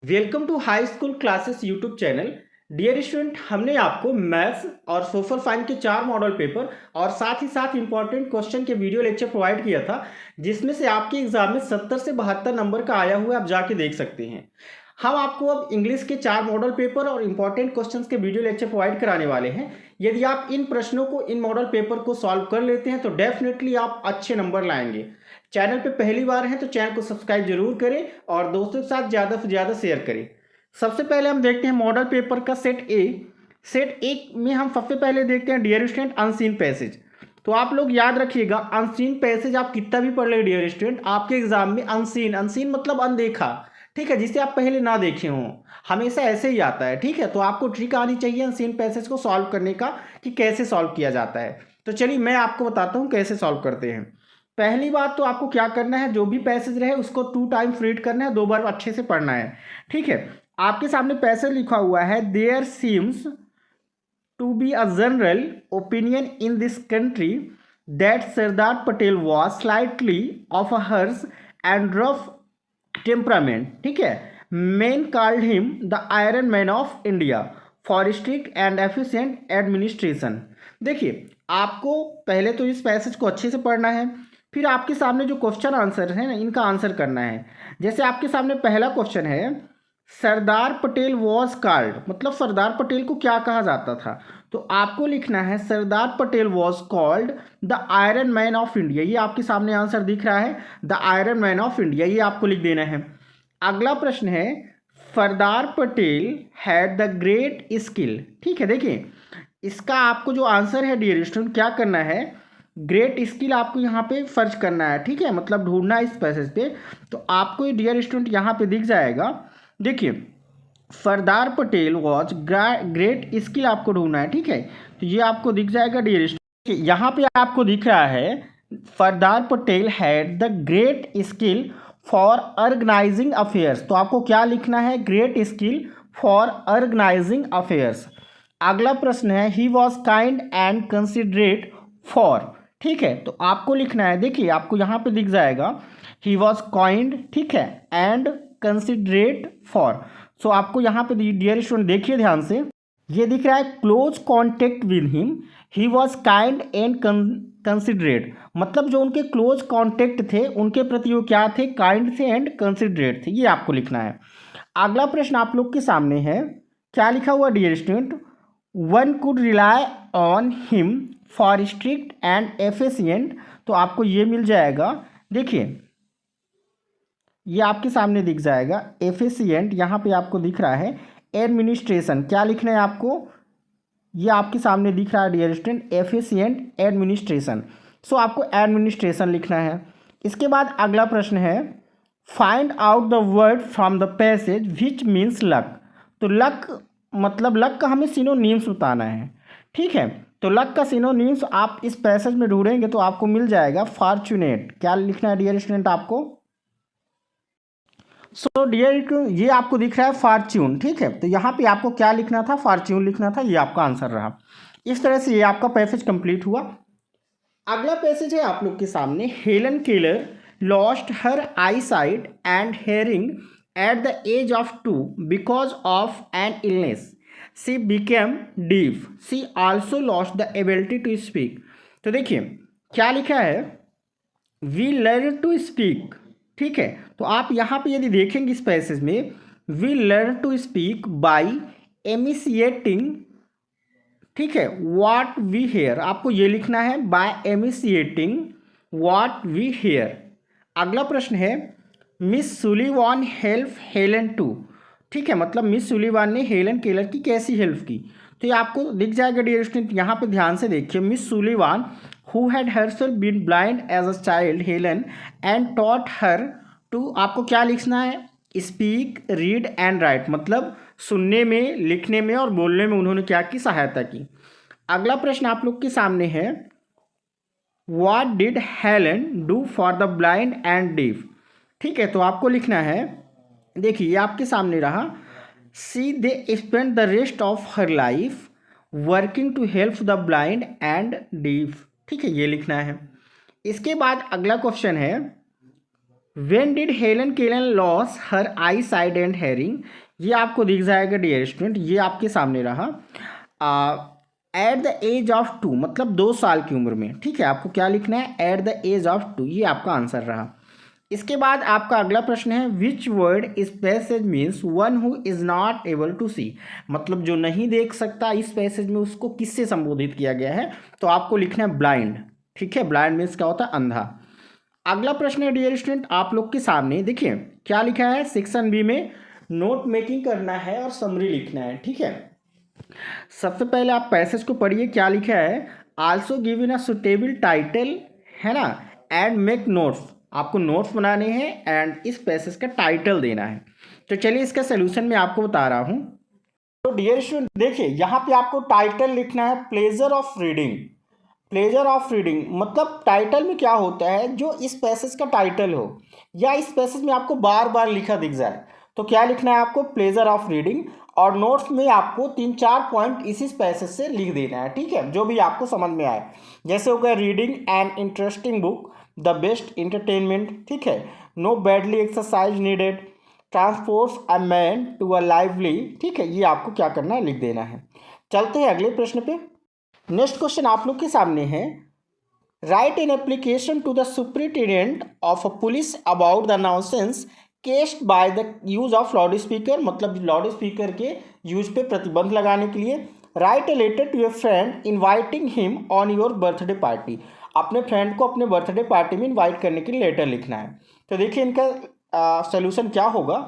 Welcome to high school classes YouTube channel. Dear student, हमने आपको maths और social science के 4 मॉडल पेपर और साथ ही साथ इंपॉर्टेंट क्वेश्चन के वीडियो लेक्चर प्रोवाइड किया था, जिसमें से आपके एग्जाम में 70 से 72 नंबर का आया हुआ है। आप जाके देख सकते हैं। हम आपको अब इंग्लिश के 4 मॉडल पेपर और इंपॉर्टेंट क्वेश्चंस के वीडियो लेक्चर प्रोवाइड कराने वाले हैं। यदि आप इन प्रश्नों को, इन मॉडल पेपर को सॉल्व कर लेते हैं तो डेफिनेटली आप अच्छे नंबर लाएंगे। चैनल पे पहली बार हैं तो चैनल को सब्सक्राइब जरूर करें और दोस्तों के साथ ज़्यादा से ज़्यादा शेयर करें। सबसे पहले हम देखते हैं मॉडल पेपर का सेट ए। सेट ए में हम सबसे पहले देखते हैं डियर स्टूडेंट अनसीन पैसेज। तो आप लोग याद रखिएगा, अनसीन पैसेज आप कितना भी पढ़ ले डियर स्टूडेंट, आपके एग्जाम में अनसीन, अनसीन मतलब अनदेखा, ठीक है, जिसे आप पहले ना देखे हों, हमेशा ऐसे ही आता है। ठीक है, तो आपको ट्रिक आनी चाहिए अनसीन पैसेज को सॉल्व करने का कि कैसे सॉल्व किया जाता है। तो चलिए मैं आपको बताता हूँ कैसे सॉल्व करते हैं। पहली बात तो आपको क्या करना है, जो भी पैसेज रहे उसको 2 टाइम्स रीड करना है, 2 बार अच्छे से पढ़ना है। ठीक है, आपके सामने पैसेज लिखा हुआ है, there seems to be a general opinion in this country that Sardar Patel was slightly of a harsh and rough temperament. ठीक है, men called him the iron man of India for strict and efficient administration. देखिए, आपको पहले तो इस passage को अच्छे से पढ़ना है, फिर आपके सामने जो क्वेश्चन आंसर है ना, इनका आंसर करना है। जैसे आपके सामने पहला क्वेश्चन है, सरदार पटेल वॉज कॉल्ड, मतलब सरदार पटेल को क्या कहा जाता था। तो आपको लिखना है Sardar Patel was called the iron man of India. ये आपके सामने आंसर दिख रहा है, the iron man of India, ये आपको लिख देना है। अगला प्रश्न है, Sardar Patel had the great skill. ठीक है, देखिए इसका आपको जो आंसर है डियर स्टूडेंट, क्या करना है, ग्रेट स्किल आपको यहाँ पे सर्च करना है। ठीक है, मतलब ढूंढना है इस पैसेज पे। तो आपको ये डियर स्टूडेंट यहाँ पे दिख जाएगा। देखिए, सरदार पटेल वॉज ग्रेट स्किल आपको ढूंढना है। ठीक है, तो ये आपको दिख जाएगा डियर स्टूडेंट। यहाँ पे आपको दिख रहा है, Sardar Patel had the great skill for organizing affairs. तो आपको क्या लिखना है, great skill for organizing affairs. अगला प्रश्न है, he was kind and considerate for. ठीक है, तो आपको लिखना है, देखिए आपको यहाँ पे दिख जाएगा, ही वॉज काइंड, ठीक है, एंड कंसिडरेट फॉर। सो आपको यहाँ पे डियर स्टूडेंट देखिए ध्यान से, ये दिख रहा है close contact with him, he was kind and considerate, मतलब जो उनके क्लोज कॉन्टेक्ट थे उनके प्रति वो क्या थे, काइंड थे एंड कंसिडरेट थे। ये आपको लिखना है। अगला प्रश्न आप लोग के सामने है, क्या लिखा हुआ dear student, one could rely on him for strict and efficient. तो आपको ये मिल जाएगा, देखिए ये आपके सामने दिख जाएगा, एफिशिएंट यहाँ पे आपको दिख रहा है, एडमिनिस्ट्रेशन क्या लिखना है आपको, ये आपके सामने दिख रहा है डियर स्टूडेंट, एफिशिएंट एडमिनिस्ट्रेशन। सो आपको एडमिनिस्ट्रेशन लिखना है। इसके बाद अगला प्रश्न है, find out the word from the passage which means luck. तो लक मतलब लक का हमें सिनोनिम्स बताना है। ठीक है, तो लक का सिनोनिम्स आप इस पैसेज में ढूंढेंगे तो आपको मिल जाएगा फॉर्चुनेट। क्या लिखना है डियर स्टूडेंट आपको, सो डियर ये आपको दिख रहा है फॉर्च्यून। ठीक है, तो यहाँ पे आपको क्या लिखना था, फॉर्च्यून लिखना था, ये आपका आंसर रहा। इस तरह से ये आपका पैसेज कंप्लीट हुआ। अगला पैसेज है आप लोग के सामने, Helen Keller lost her eyesight and hearing at the age of 2 because of an illness, she became deaf, she also lost the ability to speak. तो देखिए क्या लिखा है, वी लर्न टू स्पीक। ठीक है, तो आप यहाँ पे यदि देखेंगे इस पैसेज में, we learn to speak by imitating, ठीक है, व्हाट वी हेयर, आपको ये लिखना है, by imitating what we hear. अगला प्रश्न है, Miss Sullivan help Helen to. ठीक है, मतलब मिस सुलीवान ने हेलन केलर की कैसी हेल्प की। तो ये आपको दिख जाएगा डियर स्टूडेंट, यहाँ पे ध्यान से देखिए, Miss Sullivan who had herself been blind as a child Helen and taught her to, आपको क्या लिखना है, स्पीक रीड एंड राइट, मतलब सुनने में, लिखने में और बोलने में उन्होंने क्या की, सहायता की। अगला प्रश्न आप लोग के सामने है, what did Helen do for the blind and deaf. ठीक है, तो आपको लिखना है, देखिए ये आपके सामने रहा, see they spend the rest of her life working to help the blind and deaf. ठीक है, ये लिखना है। इसके बाद अगला क्वेश्चन है, when did Helen Kellen loss her I side and hearing, ये आपको दिख जाएगा डियर स्टूडेंट, ये आपके सामने रहा। एट द एज ऑफ 2 मतलब 2 साल की उम्र में, ठीक है। आपको क्या लिखना है, एट द एज ऑफ 2, ये आपका आंसर रहा। इसके बाद आपका अगला प्रश्न है which word is passage means one who is not able to see, मतलब जो नहीं देख सकता, इस पैसेज में उसको किससे संबोधित किया गया है, तो आपको लिखना है ब्लाइंड, ठीक है। ब्लाइंड मीन्स क्या होता है, अंधा। अगला प्रश्न है डियर स्टूडेंट आप लोग के सामने, देखिए क्या लिखा है, सेक्शन बी में नोट मेकिंग करना है और समरी लिखना है, ठीक है। सबसे पहले आप पैसेज को पढ़िए, क्या लिखा है, also give in a suitable title, है ना, एंड मेक नोट्स, आपको नोट्स बनाने हैं एंड इस पैसेज का टाइटल देना है। तो चलिए इसका सोल्यूशन मैं आपको बता रहा हूँ। तो डियर स्टूडेंट देखिए यहाँ पे आपको टाइटल लिखना है pleasure of reading. Pleasure of reading मतलब टाइटल में क्या होता है, जो इस पैसेज का टाइटल हो या इस पैसेज में आपको बार बार लिखा दिख जाए, तो क्या लिखना है आपको, प्लेजर ऑफ रीडिंग। और नोट्स में आपको 3-4 पॉइंट इसी पैसेज से लिख देना है, ठीक है, जो भी आपको समझ में आए। जैसे हो गया reading an interesting book, the best entertainment, ठीक है, no badly exercise needed, transports a man to a lively, ठीक है, ये आपको क्या करना है, लिख देना है। चलते हैं अगले प्रश्न पे। नेक्स्ट क्वेश्चन आप लोग के सामने है, write an application to the superintendent of a police about the nonsense caused by the use of loud speaker, मतलब लाउड स्पीकर के यूज पे प्रतिबंध लगाने के लिए। Write a letter to a friend inviting him on your birthday party, अपने friend को अपने बर्थडे पार्टी में इन्वाइट करने के लिए लेटर लिखना है। तो देखिए इनका सोल्यूशन क्या होगा।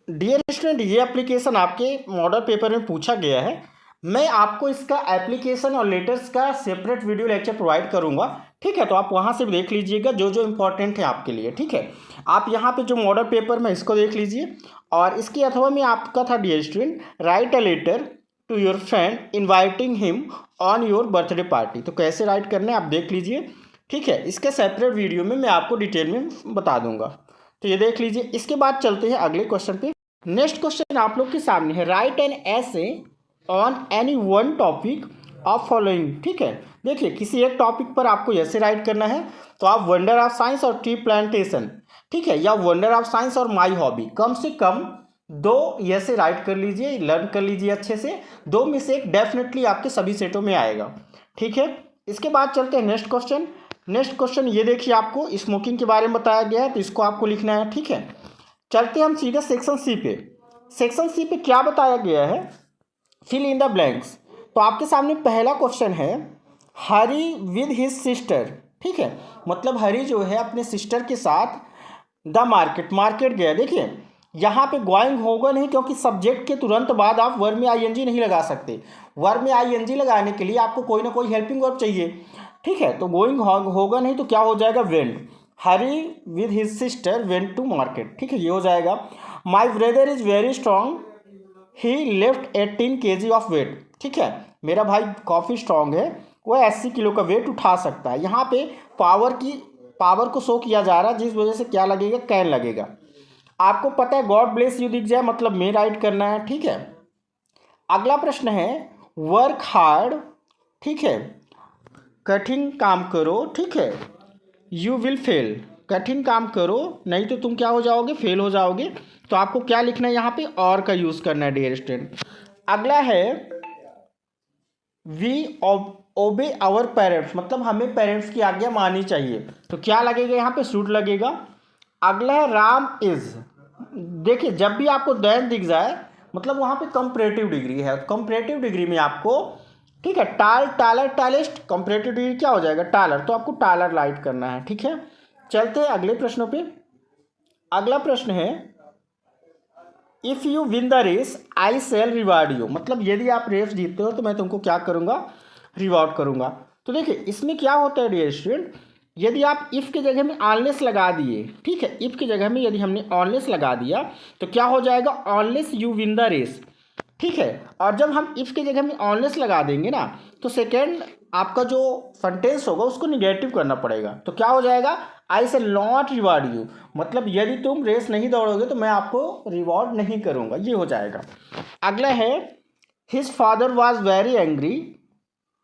डियर स्टूडेंट ये एप्लीकेशन आपके मॉडल पेपर में पूछा गया है, मैं आपको इसका एप्लीकेशन और लेटर्स का सेपरेट वीडियो लेक्चर प्रोवाइड करूंगा, ठीक है, तो आप वहां से भी देख लीजिएगा जो जो इंपॉर्टेंट है आपके लिए, ठीक है। आप यहाँ पे जो मॉडल पेपर में इसको देख लीजिए, और इसके अथवा में आपका था dear student write a letter to your friend inviting him on your birthday party, तो कैसे राइट करना है आप देख लीजिए, ठीक है। इसके सेपरेट वीडियो में मैं आपको डिटेल में बता दूंगा, तो ये देख लीजिए। इसके बाद चलते हैं अगले क्वेश्चन पे। नेक्स्ट क्वेश्चन आप लोग के सामने है, राइट एन ऐसे on any one topic of following, ठीक है। देखिए किसी एक टॉपिक पर आपको ऐसे राइट करना है, तो आप वंडर ऑफ साइंस और ट्री प्लांटेशन, ठीक है, या वंडर ऑफ साइंस और माई हॉबी, कम से कम 2 ऐसे राइट कर लीजिए, लर्न कर लीजिए अच्छे से, 2 में से एक डेफिनेटली आपके सभी सेटों में आएगा, ठीक है। इसके बाद चलते हैं नेक्स्ट क्वेश्चन। नेक्स्ट क्वेश्चन ये देखिए आपको स्मोकिंग के बारे में बताया गया है, तो इसको आपको लिखना है, ठीक है। चलते हम सीधे सेक्शन सी पे। सेक्शन सी पे क्या बताया गया है, फिल इन द ब्लैंक्स। तो आपके सामने पहला क्वेश्चन है, हरी विद हिज सिस्टर, ठीक है, मतलब हरी जो है अपने सिस्टर के साथ द मार्केट गया। देखिए यहाँ पे गोइंग होगा नहीं, क्योंकि सब्जेक्ट के तुरंत बाद आप वर्ब में आईएनजी नहीं लगा सकते। वर्ब में आईएनजी लगाने के लिए आपको कोई ना कोई हेल्पिंग वर्ब चाहिए, ठीक है, तो गोइंग होगा नहीं तो क्या हो जाएगा, went. Hari with his sister went to market, ठीक है, ये हो जाएगा। My brother is very strong, he lift 18 kg of weight, ठीक है, मेरा भाई काफ़ी स्ट्रांग है, वो 80 किलो का वेट उठा सकता है। यहाँ पे पावर को शो किया जा रहा है, जिस वजह से क्या लगेगा, कैन लगेगा। आपको पता है गॉड ब्लेस यू दिख जाए मतलब मैं राइट करना है, ठीक है। अगला प्रश्न है, वर्क हार्ड, ठीक है, कठिन काम करो, ठीक है, यू विल फेल, कठिन काम करो नहीं तो तुम क्या हो जाओगे, फेल हो जाओगे। तो आपको क्या लिखना है, यहाँ पे और का यूज़ करना है डियर स्टूडेंट। अगला है, वी ओबे आवर पेरेंट्स, मतलब हमें पेरेंट्स की आज्ञा माननी चाहिए, तो क्या लगेगा यहाँ पे, शुड लगेगा। अगला है, राम इज, देखिए जब भी आपको दैन दिख जाए मतलब वहाँ पे कंपैरेटिव डिग्री है, कंपैरेटिव डिग्री में आपको, ठीक है, टालर टालेस्ट, कंपैरेटिव डिग्री क्या हो जाएगा, टालर, तो आपको टालर राइट करना है, ठीक है। चलते हैं अगले प्रश्नों पे। अगला प्रश्न है, if you win the race I shall reward you, मतलब यदि आप रेस जीतते हो तो मैं तुमको क्या करूँगा, रिवॉर्ड करूँगा। तो देखिए इसमें क्या होता है डियर स्टूडेंट, यदि आप इफ़ के जगह में ऑनलेस लगा दिए, ठीक है, इफ़ की जगह में यदि हमने ऑनलेस लगा दिया तो क्या हो जाएगा, unless you win the race, ठीक है। और जब हम इफ़ की जगह में ऑनलेस लगा देंगे ना, तो सेकेंड आपका जो सेंटेंस होगा उसको निगेटिव करना पड़ेगा, तो क्या हो जाएगा, आई से नॉट रिवार्ड यू, मतलब यदि तुम रेस नहीं दौड़ोगे तो मैं आपको रिवॉर्ड नहीं करूँगा, ये हो जाएगा। अगला है, his father was very angry,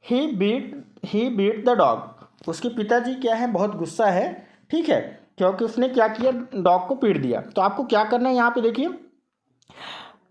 he beat the dog, उसके पिताजी क्या है, बहुत गुस्सा है, ठीक है, क्योंकि उसने क्या किया, डॉग को पीट दिया। तो आपको क्या करना है यहाँ पे देखिए,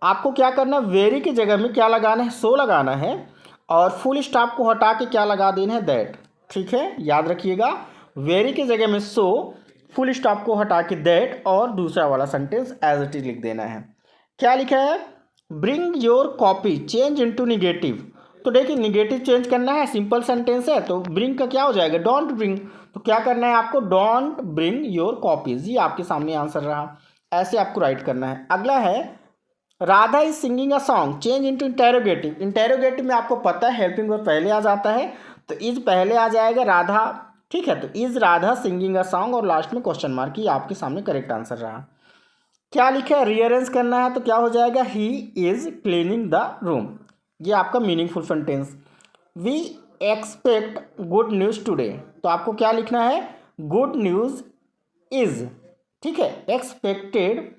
आपको क्या करना है, वेरी की जगह में क्या लगाना है, सो लगाना है, और फुल स्टॉप को हटा के क्या लगा देना है, दैट। ठीक है, याद रखिएगा, वेरी की जगह में सो, फुल स्टॉप को हटा के दैट, और दूसरा वाला सेंटेंस एज इट इज लिख देना है। क्या लिखा है, bring your copy change into negative. तो देखिए निगेटिव चेंज करना है, सिंपल सेंटेंस है, तो ब्रिंग का क्या हो जाएगा, डोंट ब्रिंग। तो क्या करना है आपको, डोंट ब्रिंग योर कॉपीज, ये आपके सामने आंसर रहा। ऐसे आपको राइट करना है। अगला है, Radha is singing a song change into interrogative. Interrogative में आपको पता है हेल्पिंग वर्ब पहले आ जाता है, तो इज पहले आ जाएगा, राधा। ठीक है, तो is Radha singing a song, और लास्ट में क्वेश्चन मार्क, ये आपके सामने करेक्ट आंसर रहा। क्या लिखा है, रीअरेंज करना है, तो क्या हो जाएगा, he is cleaning the room, ये आपका meaningful sentence. We expect good news today, तो आपको क्या लिखना है, गुड न्यूज़ इज, ठीक है, एक्सपेक्टेड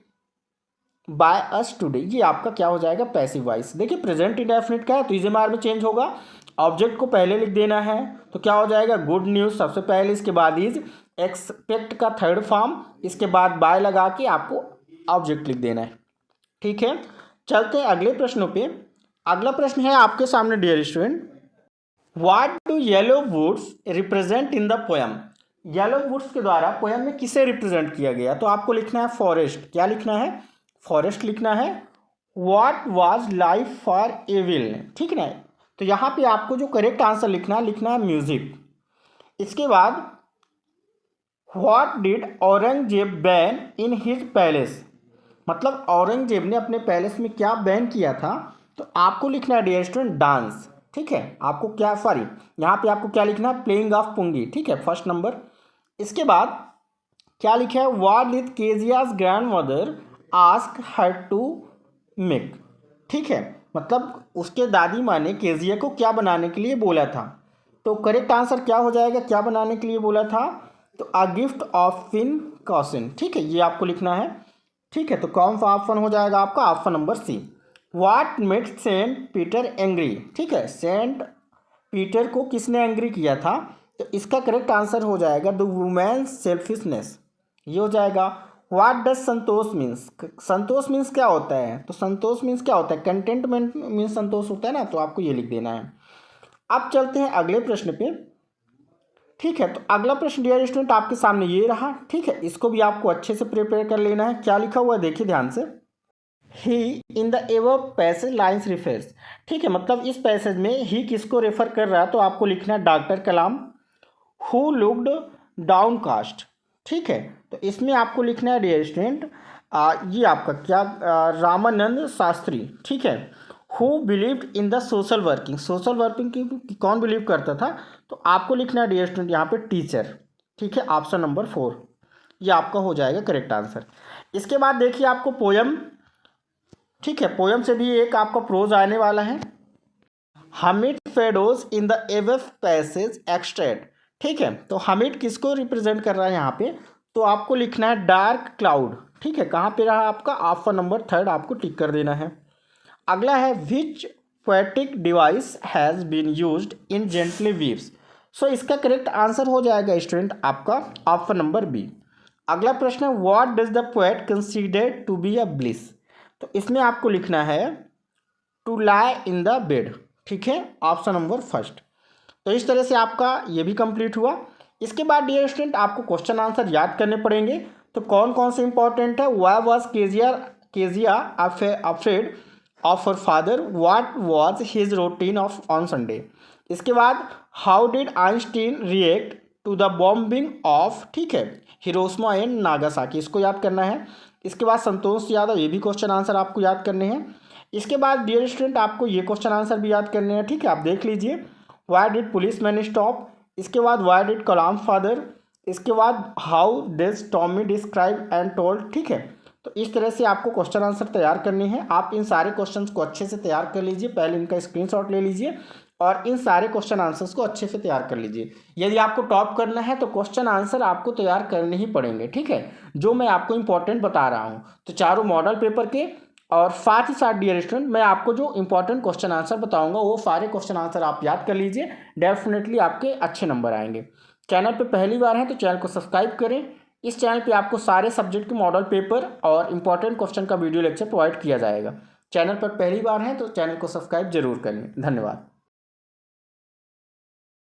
बाय अस टुडे, ये आपका क्या हो जाएगा, पैसिव वॉइस। देखिए प्रेजेंट इंडेफिनिट का है तो इज में चेंज होगा, ऑब्जेक्ट को पहले लिख देना है, तो क्या हो जाएगा, गुड न्यूज़ सबसे पहले, इसके बाद इज, एक्सपेक्ट का थर्ड फॉर्म, इसके बाद बाय लगा के आपको ऑब्जेक्ट लिख देना है। ठीक है, चलते हैं अगले प्रश्नों पे। अगला प्रश्न है आपके सामने, dear student, what do yellow woods represent in the poem. Yellow woods के द्वारा पोयम में किसे रिप्रेजेंट किया गया, तो आपको लिखना है फॉरेस्ट। क्या लिखना है, फॉरेस्ट लिखना है। What was life for evil, ठीक है, तो यहाँ पे आपको जो करेक्ट आंसर लिखना है म्यूजिक। इसके बाद what did Aurangzeb ban in his palace, मतलब औरंगजेब ने अपने पैलेस में क्या बैन किया था, तो आपको लिखना है डियर स्टूडेंट डांस। ठीक है, आपको क्या, सॉरी यहाँ पे आपको क्या लिखना है, प्लेइंग ऑफ पुंगी। ठीक है, फर्स्ट नंबर। इसके बाद क्या लिखा है, what did Kezia's grandmother ask her to make. ठीक है, मतलब उसके दादी माँ ने केजिया को क्या बनाने के लिए बोला था, तो करेक्ट आंसर क्या हो जाएगा, क्या बनाने के लिए बोला था, तो अ गिफ्ट ऑफ फिन कॉसिन। ठीक है, ये आपको लिखना है। ठीक है, तो कौन सा ऑप्शन हो जाएगा आपका, option number C. What made Saint Peter angry, ठीक है, सेंट पीटर को किसने एंग्री किया था, तो इसका करेक्ट आंसर हो जाएगा द वुमेन्स सेल्फिशनेस, ये हो जाएगा। What does Santosh means, Santosh means क्या होता है, तो संतोष मीन्स क्या होता है, कंटेंटमेंट मीन्स संतोष होता है ना, तो आपको ये लिख देना है। अब चलते हैं अगले प्रश्न पे। ठीक है, तो अगला प्रश्न डियर स्टूडेंट आपके सामने ये रहा। ठीक है, इसको भी आपको अच्छे से प्रिपेयर कर लेना है। क्या लिखा हुआ है देखिए ध्यान से, he in the ever passage lines refers. ठीक है, मतलब इस पैसेज में ही किसको रेफर कर रहा है, तो आपको लिखना है doctor Kalam, who looked downcast. ठीक है, तो इसमें आपको लिखना है डियर स्टूडेंट, ये आपका क्या, रामानंद शास्त्री। ठीक है, who believed in the social working, social working की कौन बिलीव करता था, तो आपको लिखना है डियर स्टूडेंट यहाँ पे टीचर। ठीक है, ऑप्शन नंबर 4 ये आपका हो जाएगा करेक्ट आंसर। इसके बाद देखिए आपको पोयम, ठीक है, पोयम से भी एक आपका प्रोज आने वाला है, हमिड फेडोज इन द एवेफ पैसेज एक्सट्रेट। ठीक है, तो हमिड किसको रिप्रेजेंट कर रहा है यहाँ पे, तो आपको लिखना है डार्क क्लाउड। ठीक है, कहाँ पे रहा आपका, ऑप्शन नंबर 3 आपको टिक कर देना है। अगला है which poetic device has been used in gently weaves. So इसका करेक्ट आंसर हो जाएगा स्टूडेंट आपका ऑप्शन नंबर बी। अगला प्रश्न है what does the poet consider to be a bliss, तो इसमें आपको लिखना है to lie in the bed. ठीक है, ऑप्शन नंबर फर्स्ट। तो इस तरह से आपका ये भी कंप्लीट हुआ। इसके बाद डियर स्टूडेंट आपको क्वेश्चन आंसर याद करने पड़ेंगे, तो कौन कौन से इंपॉर्टेंट है, why was Kezia afraid of her father, what was his routine of on Sunday. इसके बाद how did Einstein react to the bombing of, ठीक है, हिरोशिमा एंड नागासाकी, इसको याद करना है। इसके बाद संतोष यादव, ये भी क्वेश्चन आंसर आपको याद करने हैं। इसके बाद डियर स्टूडेंट आपको ये क्वेश्चन आंसर भी याद करने हैं। ठीक है, आप देख लीजिए, why did police man stop, इसके बाद व्हाई डिड कलाम फादर, इसके बाद how did Tommy describe and told. ठीक है, तो इस तरह से आपको क्वेश्चन आंसर तैयार करने हैं। आप इन सारे क्वेश्चंस को अच्छे से तैयार कर लीजिए, पहले इनका स्क्रीनशॉट ले लीजिए और इन सारे क्वेश्चन आंसर्स को अच्छे से तैयार कर लीजिए। यदि आपको टॉप करना है तो क्वेश्चन आंसर आपको तैयार करने ही पड़ेंगे। ठीक है, जो मैं आपको इंपॉर्टेंट बता रहा हूँ, तो चारों मॉडल पेपर के और साथ ही साथ डियर स्टूडेंट मैं आपको जो इंपॉर्टेंट क्वेश्चन आंसर बताऊंगा वो सारे क्वेश्चन आंसर आप याद कर लीजिए, डेफिनेटली आपके अच्छे नंबर आएंगे। चैनल पे पहली बार है तो चैनल को सब्सक्राइब करें, इस चैनल पे आपको सारे सब्जेक्ट के मॉडल पेपर और इम्पॉर्टेंट क्वेश्चन का वीडियो लेक्चर प्रोवाइड किया जाएगा। चैनल पर पहली बार है तो चैनल को सब्सक्राइब जरूर करें। धन्यवाद।